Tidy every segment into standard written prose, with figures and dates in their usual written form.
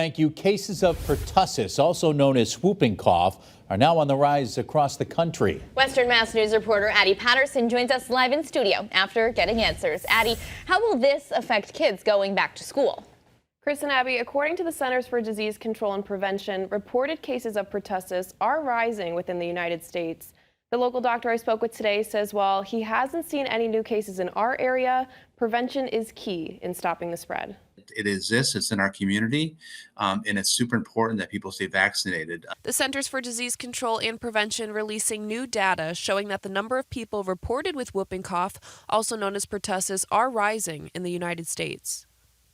Thank you. Cases of pertussis, also known as whooping cough, are now on the rise across the country. Western Mass News reporter Addie Patterson joins us live in studio after getting answers. Addie, how will this affect kids going back to school? Chris and Abby, according to the Centers for Disease Control and Prevention, reported cases of pertussis are rising within the United States. The local doctor I spoke with today says while he hasn't seen any new cases in our area, prevention is key in stopping the spread. It exists, it's in our community, and it's super important that people stay vaccinated. The Centers for Disease Control and Prevention releasing new data showing that the number of people reported with whooping cough, also known as pertussis, are rising in the United States.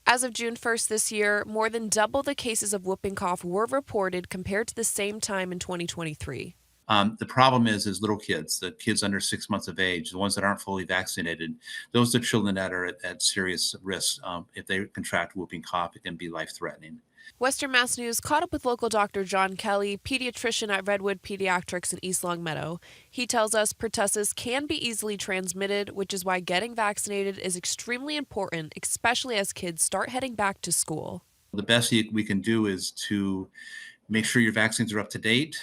As of June 1st this year, more than double the cases of whooping cough were reported compared to the same time in 2023. The problem is little kids, the kids under 6 months of age, the ones that aren't fully vaccinated. Those are children that are at serious risk. If they contract whooping cough, it can be life-threatening. Western Mass News caught up with local Dr. John Kelly, pediatrician at Redwood Pediatrics in East Longmeadow. He tells us pertussis can be easily transmitted, which is why getting vaccinated is extremely important, especially as kids start heading back to school. The best we can do is to make sure your vaccines are up to date,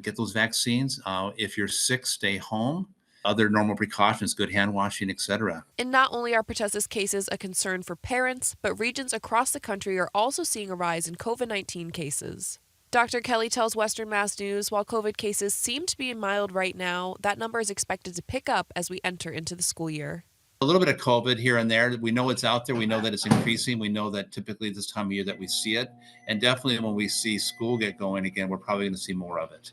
get those vaccines. If you're sick, stay home. Other normal precautions, good hand washing, etc. And not only are pertussis cases a concern for parents, but regions across the country are also seeing a rise in COVID-19 cases. Dr. Kelly tells Western Mass News while COVID cases seem to be mild right now, that number is expected to pick up as we enter into the school year. A little bit of COVID here and there. We know it's out there. We know that it's increasing. We know that typically this time of year that we see it. And definitely when we see school get going again, we're probably going to see more of it.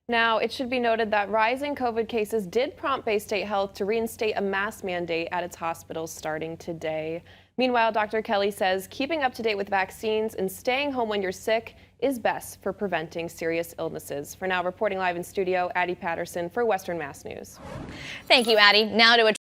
Now, it should be noted that rising COVID cases did prompt Bay State Health to reinstate a mask mandate at its hospitals starting today. Meanwhile, Dr. Kelly says keeping up to date with vaccines and staying home when you're sick is best for preventing serious illnesses. For now, reporting live in studio, Addie Patterson for Western Mass News. Thank you, Addie. Now to a